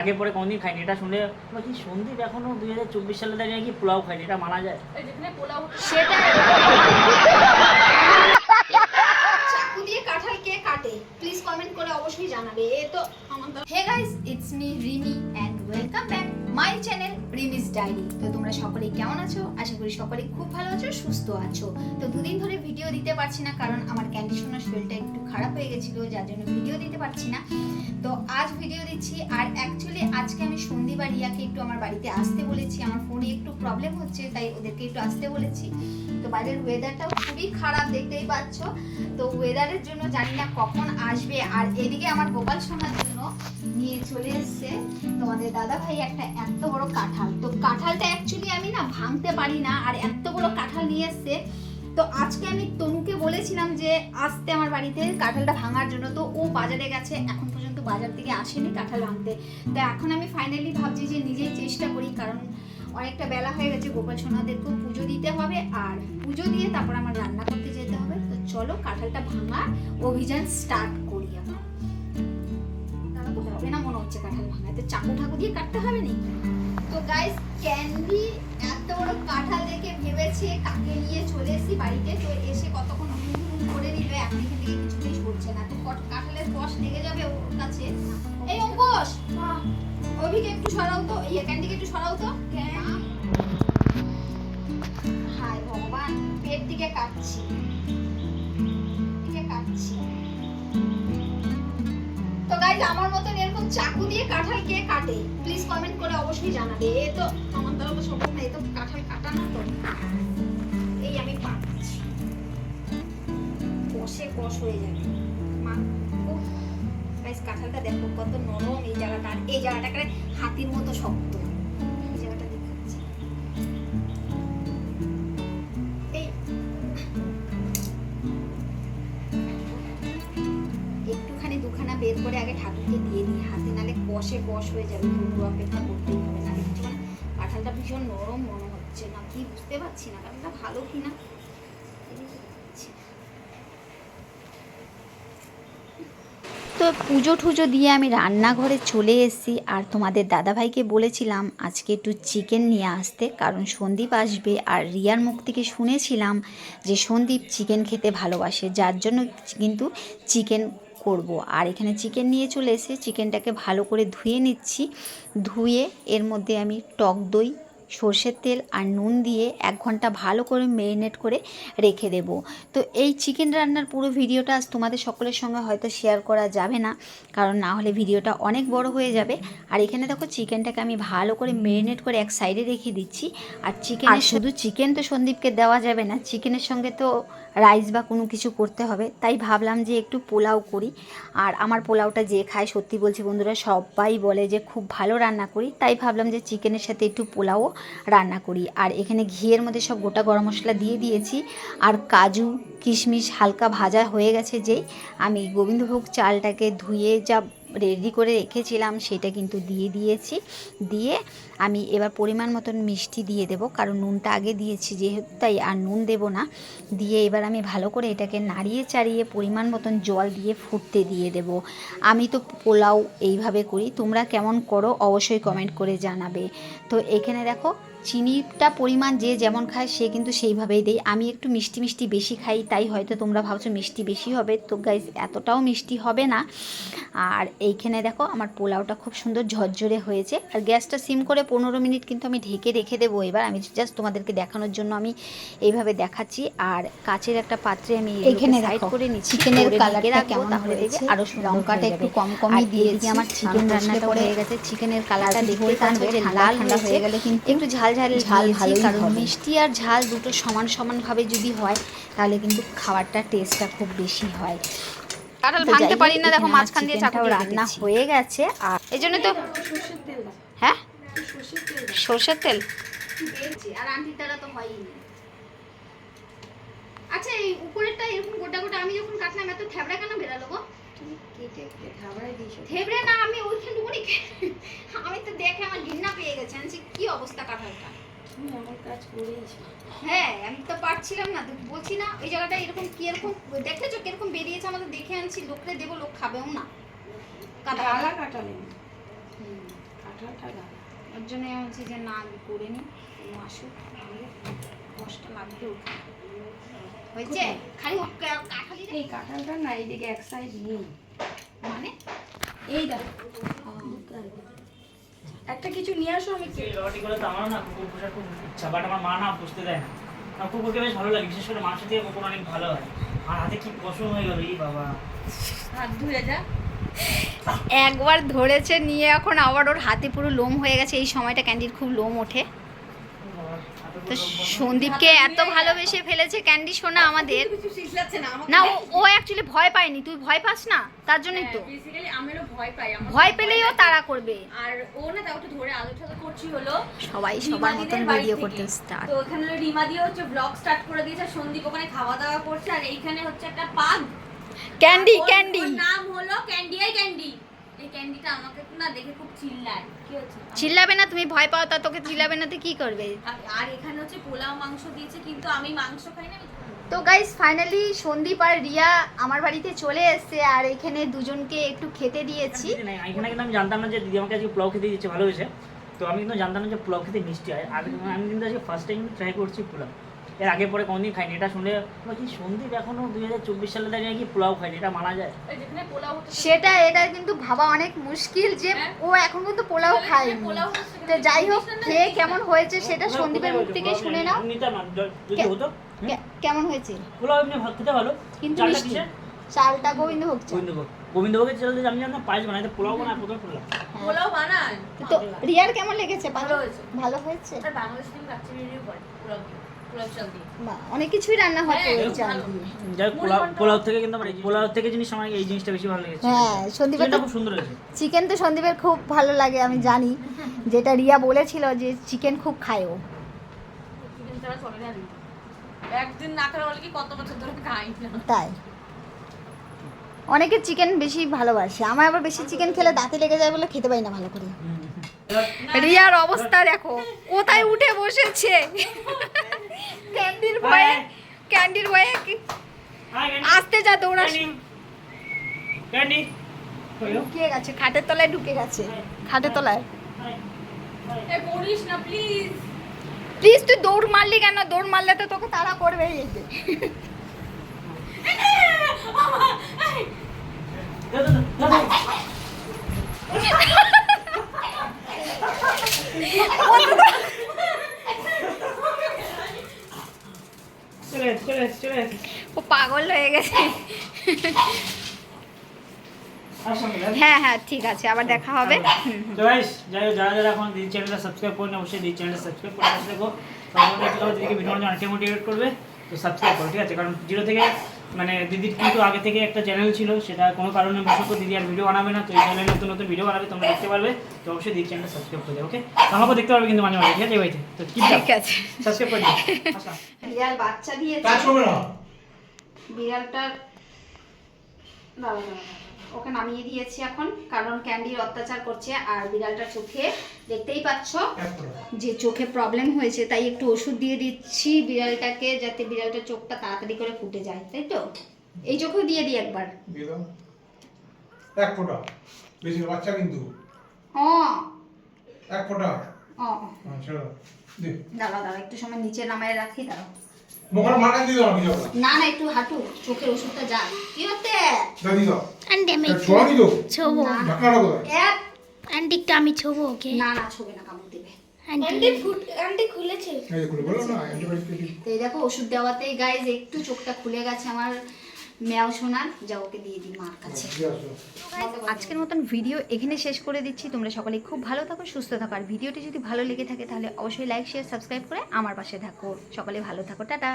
আগে পরে কোনদিন খাইনি, এটা শুনলে কি সন্দীপ এখনো 2024 সালে দাঁড়িয়ে নাকি পোলাও খাইনি, এটা মানা যায়? সেটা চাকু দিয়ে কাঁঠাল কে কাটে প্লিজ কমেন্ট করে অবশ্যই জানাবে। এ তো আমাদের hey guys, it's me Rimi and welcome back my channel Rimi's diary. তো তোমরা সকলে কেমন আছো? আশা করি সকলে খুব ভালো আছো, সুস্থ আছো। তো দুদিন ধরে ভিডিও দিতে পারছি না কারণ আমার কন্ডিশনার শরীরটা একটু খারাপ হয়ে গেছিল, যার জন্য ভিডিও দিতে পারছি না। তো আজ ভিডিও দিচ্ছি। আর অ্যাকচুয়ালি আজকে আমি সন্দীপ আর রিয়াকে একটু আমার বাড়িতে আসতে বলেছি, আমার ফোনে একটু প্রবলেম হচ্ছে তাই ওদেরকে একটু আসতে বলেছি। তো বাইরের ওয়েদারটাও খুবই খারাপ, দেখতেই পাচ্ছ। তো ওয়েদারের জন্য জানি না কখন আসবে। আর এদিকে আমার গোপাল সোনার জন্য নিয়ে চলে এসছে তোমাদের দাদা ভাই একটা এত বড় কাঁঠাল। তো কাঁঠালটা অ্যাকচুয়ালি আমি না ভাঙতে পারি না, আর এত বড় কাঁঠাল নিয়ে এসছে। তো আজকে আমি তনুকে বলেছিলাম যে আসতে আমার বাড়িতে কাঁঠালটা ভাঙার জন্য, তো ও বাজারে গেছে, এখন পর্যন্ত বাজার থেকে আসেনি কাঁঠাল ভাঙতে। তো এখন আমি ফাইনালি ভাবছি যে নিজেই চেষ্টা করি, কারণ অনেকটা বেলা হয়ে গেছে, গোপাল সোনাদেরকেও পুজো দিতে হবে, আর পুজো দিয়ে তারপর আমার রান্না করতে যেতে হবে। তো চলো কাঁঠালটা ভাঙার অভিযান স্টার্ট করি। এখন তাহলে তো হবে না মনে হচ্ছে কাঁঠাল ভাঙাতে, চাকু ঠাকু দিয়ে কাটতে হবে না। তো গাইস, ক্যান্ডি এত বড় কাঁঠাল দেখে ভেবেছে কাকে নিয়ে চলে এসেছি বাড়িতে। তো এসে কতক্ষণ করে নিল, এখন এখান থেকে কিছুতেই সরছে না। তো কাঁঠালের কষ লেগে যাবে ওর কাছে। এই অঙ্কুশ, অভিকে একটু সরাও তো, এই ক্যান্ডিকে একটু সরাও তো। হায় ভগবান, পেট দিকে কাটছি। তো গাইস, আমার মতন এরকম চাকু দিয়ে কাঁঠাল কে কাটে প্লিজ কমেন্ট করে অবশ্যই জানাবে। এ তো আমার দ্বারা তো সম্ভব না, এ তো কাঁঠাল কাটা না। তো এই আমি পাচ্ছি, কষে কষ হয়ে যাবে মা। গাইস, কাঁঠালটা দেখো কত নরম এই জায়গাটা, আর এই জায়গাটা করে হাতির মতো শক্ত। এই জায়গাটা দেখাচ্ছি, এই একটুখানি দুখানা বের করে আগে ঠাকুরকে দিয়ে দিই হাতে, নালে কষে কষ হয়ে যাবে। পুরো অপেক্ষা করতেই হবে, নালে কিছু মানে কাঁঠালটা ভীষণ নরম মনে হচ্ছে না, কি বুঝতে পারছি না কাঁঠালটা ভালো কিনা। তো পুজো টুজো দিয়ে আমি রান্নাঘরে চলে এসেছি। আর তোমাদের দাদাভাইকে বলেছিলাম আজকে একটু চিকেন নিয়ে আসতে, কারণ সন্দীপ আসবে। আর রিয়ার মুখ থেকে শুনেছিলাম যে সন্দীপ চিকেন খেতে ভালোবাসে, যার জন্য কিন্তু চিকেন করব। আর এখানে চিকেন নিয়ে চলে এসে চিকেনটাকে ভালো করে ধুয়ে নিচ্ছি। ধুয়ে এর মধ্যে আমি টক দই, সর্ষের তেল আর নুন দিয়ে 1 ঘন্টা ভালো করে ম্যারিনেট করে রেখে দেব। তো এই চিকেন রান্নার পুরো ভিডিওটা আজ তোমাদের সকলের সঙ্গে হয়তো শেয়ার করা যাবে না, কারণ না হলে ভিডিওটা অনেক বড় হয়ে যাবে। আর এখানে দেখো চিকেনটাকে আমি ভালো করে ম্যারিনেট করে এক সাইডে রেখে দিচ্ছি। আর শুধু চিকেন তো সন্দীপকে দেওয়া যাবে না, চিকেনের সঙ্গে তো রাইস বা কোনো কিছু করতে হবে। তাই ভাবলাম যে একটু পোলাও করি। আর আমার পোলাওটা যে খায়, সত্যি বলছি বন্ধুরা, সবাই বলে যে খুব ভালো রান্না করি। তাই ভাবলাম যে চিকেনের সাথে একটু পোলাও রান্না করি। আর এখানে ঘিয়ের মধ্যে সব গোটা গরম মশলা দিয়ে দিয়েছি। আর কাজু কিশমিশ হালকা ভাজা হয়ে গেছে, যেই আমি গোবিন্দভোগ চালটাকে ধুয়ে যা রেডি করে রেখেছিলাম সেটা কিন্তু দিয়ে দিয়েছি। দিয়ে আমি এবার পরিমাণ মতন মিষ্টি দিয়ে দেব, কারণ নুনটা আগে দিয়েছি যেহেতু, তাই আর নুন দেব না। দিয়ে এবার আমি ভালো করে এটাকে নাড়িয়ে চাড়িয়ে পরিমাণ মতন জল দিয়ে ফুটতে দিয়ে দেব। আমি তো পোলাও এইভাবে করি, তোমরা কেমন করো অবশ্যই কমেন্ট করে জানাবে। তো এখানে দেখো চিনিটা পরিমাণ যে যেমন খায় সে কিন্তু সেইভাবেই দেয়। আমি একটু মিষ্টি মিষ্টি বেশি খাই, তাই হয়তো তোমরা ভাবছো মিষ্টি বেশি হবে। তো গাইস, এতটাও মিষ্টি হবে না। আর এইখানে দেখো আমার পোলাওটা খুব সুন্দর ঝরঝরে হয়েছে। আর গ্যাসটা সিম করে 15 মিনিট কিন্তু আমি ঢেকে রেখে দেবো। এবার আমি জাস্ট তোমাদেরকে দেখানোর জন্য আমি এইভাবে দেখাচ্ছি। আর কাচের একটা পাত্রে আমি এখানে সাইড করে নিচ্ছি, চিকেনের কালারটা কেমন তাহলে দেখবে আরো লঙ্কাটা একটু কম কমই দিয়েছি। আমার চিকেন রান্নাটা হয়ে গেছে, চিকেনের কালারটা দেখতে পারবে যে লাল হয়ে গেলে কিন্তু একটু ঝাল ভালোই, কারণ মিষ্টি আর ঝাল দুটো সমান সমানভাবে যদি হয় তাহলে কিন্তু খাবারটা টেস্টটা খুব বেশি হয়। কাঁঠাল ভাঙতে পারি না, দেখো মাঝখান দিয়ে চাকু দিয়ে রান্না হয়ে গেছে। আর এই জন্য তো হ্যাঁ সরষের তেল আর আন্টির দ্বারা তো হয়ই না। আচ্ছা, এই উপরেরটা এরকম গোটা গোটা আমি যখন কাটলাম এত থেবড়া কেন বেরালো গো? থেবড়ে না, আমি ওইখানটুকুনি আমি তো দেখে আমার ঘৃণা পেয়ে গেছে। আমি কি অবস্থা কাঁঠালটা, হ্যাঁ আমি তো পারছিলাম না, তো বলছি না ওই জায়গাটা এরকম কি এরকম দেখেছো কিরকম বেরিয়েছে, আমাদের দেখে আনছি, লোকরে দেবো, লোক খাবেও না। কাঁঠাল কাঁঠালটা গাল ওর জন্য হচ্ছে যে না আমি করে নিই কোনো আসুক আমাদের কষ্ট লাগবে হয়েছে খালি কাঁঠালি এই কাঁঠালটা না এইদিকে এক সাইড নেই, মানে এই দেখো একটা কিছু নিয়ে আসো আমি এই লটি করে তো আমারও না কুকুর পোষার খুব ইচ্ছা, বাট আমার মা না পুষতে দেয় না। আমার কুকুরকে বেশ ভালো লাগে, বিশেষ করে মাংস দিয়ে কুকুর অনেক ভালো হয়। আর হাতে কি পশম হয়ে গেল, এই বাবা। হাত ধুয়ে যা। একবার ধরেছে নিয়ে এখন আবার ওর হাতে পুরো লোম হয়ে গেছে। এই সময়টা ক্যান্ডির খুব লোম ওঠে। তো সন্দীপকে এত ভালোবেসে ফেলেছে ক্যান্ডি সোনা আমাদের। কিছু শিখলাচ্ছে না আমাকে। না ও অ্যাকচুয়ালি ভয় পায়নি, তুই ভয় পাস না তার জন্যই তো। বেসিক্যালি আমিও ভয় পাই, আমার ভয় পেলেই ও তাড়া করবে। আর ও না তাও একটু ধরে আলোচনা করছি হলো সবাই সবার মতন ভিডিও করতে স্টার্ট। তো ওখানে হলো রিমা দিয়ে হচ্ছে ব্লগ স্টার্ট করে দিয়েছে, সন্দীপ ওখানে খাওয়া দাওয়া করছে, আর এইখানে হচ্ছে একটা পাগ ক্যান্ডি ওর- ক্যান্ডি ওর নাম হলো ক্যান্ডি। এই ক্যান্ডি, এই ক্যান্ডিটা আমাকে না দেখে খুব চিল্লায়। কি হচ্ছে? চিল্লাবে না, তুমি ভয় পাও তা তোকে চিল্লাবে না তো কি করবে? আর এখানে হচ্ছে পোলাও মাংস দিয়েছে, কিন্তু আমি মাংস খাই না, আমি তো গাইস ফাইনালি সন্দীপ আর রিয়া আমার বাড়িতে চলে এসেছে আর এখানে দুজনকে একটু খেতে দিয়েছি। এখানে কিন্তু আমি জানতাম না যে দিদি আমাকে আজকে পোলাও খেতে দিচ্ছে, ভালো হয়েছে। তো আমি কিন্তু জানতাম না যে পোলাও খেতে মিষ্টি হয়। আর আমি কিন্তু আজকে ফার্স্ট টাইম ট্রাই করছি পোলাও। এর আগে পরে কোনোদিন খাইনি। এটা শুনে কি সন্দীপ এখনো 2024 সালে দাঁড়িয়ে কি পোলাও খাইনি, এটা মানা যায়? এই যেখানে পোলাও হচ্ছে সেটা এটা কিন্তু ভাবা অনেক মুশকিল যে হ্যাঁ। ও এখন কিন্তু পোলাও খায়নি। পোলাও হচ্ছে তো যাই হোক খেয়ে কেমন হয়েছে সেটা সন্দীপের মুখ থেকে শুনে নাও। নিতাম না যদি হতো। কেমন হয়েছে? পোলাও এমনি খেতে ভালো, কিন্তু চালটা মিষ্টি। কিসের? চালটা গোবিন্দভোগ চাল। গোবিন্দভোগের চাল দিয়ে আমি জানতাম পায়েস বানাইতে, পোলাও বানায় প্রথম শুনলাম। পোলাও বানায়। তো রিয়ার কেমন লেগেছে? ভালো হয়েছে। ভালো হয়েছে। আর বাংলাদেশে তুমি কাচ্চি রিভিউ করে পোলাও দিয়ে, পোলাও চাল দিয়ে। বাহ, অনেক কিছুই রান্না হয় হ্যাঁ, এই চাল ভালো। দিয়ে। যাই হোক, পোলাও থেকে কিন্তু আমার পোলাও থেকে জিনিস আমার এই জিনিসটা বেশি ভালো লেগেছে। হ্যাঁ, সন্দীপের চিকেনটা তো খুব সুন্দর হয়েছে। চিকেন তো সন্দীপের খুব ভালো লাগে আমি জানি, যেটা রিয়া বলেছিল যে চিকেন খুব খায় ও। চিকেন ছাড়া চলে না রিভিউ। একদিন না খাওয়া বলে কি কত বছর ধরে খাই না। তাই অনেকে চিকেন বেশি ভালোবাসে, আমার আবার বেশি চিকেন খেলে দাঁতে লেগে যায় বলে খেতে পারি না ভালো করে। রিয়ার অবস্থা দেখো, কোথায় উঠে বসেছে ক্যান্ডির ভয়ে। ক্যান্ডির ভয়ে আসতে যা দৌড়াস। ক্যান্ডি ঢুকে গেছে খাটের তলায়, ঢুকে গেছে খাটের তলায়। এ পড়িস না প্লিজ। প্লিজ তুই দৌড় মারলি কেন? দৌড় মারলে তো তোকে তাড়া করবে। এই যে ও পাগল হয়ে গেছে। হ্যাঁ হ্যাঁ ঠিক আছে, আবার দেখা হবে। তো গাইস, যারা যারা এখন দিদি চ্যানেলটা সাবস্ক্রাইব করেন, অবশ্যই দিদি চ্যানেলটা সাবস্ক্রাইব করে পাশে দেখো। তারপরে একটু দিদিকে ভিডিও বানাতে অনেকটা মোটিভেট করবে। তো সাবস্ক্রাইব করো, ঠিক আছে? কারণ জিরো থেকে মানে দিদির কিন্তু আগে থেকে একটা চ্যানেল ছিল, সেটা কোনো কারণে বশত দিদি আর ভিডিও বানাবে না। তো এই চ্যানেলে নতুন নতুন ভিডিও বানাবে, তোমরা দেখতে পারবে। তো অবশ্যই দিদি চ্যানেলটা সাবস্ক্রাইব করে দেবে, ওকে? আমাকেও দেখতে পারবে কিন্তু মাঝে মাঝে, ঠিক আছে? এই বাড়িতে তো ঠিক আছে, সাবস্ক্রাইব করে দিও। আচ্ছা, বিড়াল বাচ্চা দিয়েছে। কাজ করবে না। বিড়ালটার দাঁড়া দাঁড়া, ওকে নামিয়ে দিয়েছি এখন, কারণ ক্যান্ডির অত্যাচার করছে। আর বিড়ালটার চোখে দেখতেই পাচ্ছ যে চোখে প্রবলেম হয়েছে, তাই একটু ওষুধ দিয়ে দিচ্ছি বিড়ালটাকে, যাতে বিড়ালটার চোখটা তাড়াতাড়ি করে ফুটে যায়, তাই তো? এই চোখেও দিয়ে দিই একবার। দিয়ে দাও। এক ফোঁটা। বেশি না, বাচ্চা কিন্তু। ও এক ফোঁটা। ও হ্যাঁ, ছেড়ে দাও। দে। দাঁড়া দাঁড়া, একটু সময় নিচে নামায় রাখি, দাঁড়াও। মুখের মাথা দিয়ে দাও, কিছু হবে না। না না, একটু হাঁটু, চোখের ওষুধটা যা। কি হতে দাও, দিয়ে দাও। আন্টি আমি ছোঁয়া দিতো। ছোবো ঢাকনাটা কোথায়? এক আন্টি একটু আমি ছোবো ওকে না না, ছবে না, কামড় দেবে। আন্টি খুলেছে এই যে খুলে বলো না, অ্যান্টিবায়োটিক। তো এই দেখো ওষুধ দেওয়াতেই গাইজ একটু চোখটা খুলে গেছে আমার মেয়াও সোনার। যা ওকে দিয়ে দিই মার কাছে। দিয়ে আসো। আজকের মতন ভিডিও এখানে শেষ করে দিচ্ছি। তোমরা সকলে খুব ভালো থাকো, সুস্থ থাকো। আর ভিডিওটি যদি ভালো লেগে থাকে তাহলে অবশ্যই লাইক শেয়ার সাবস্ক্রাইব করে আমার পাশে থাকো। সকলে ভালো থাকো, টাটা।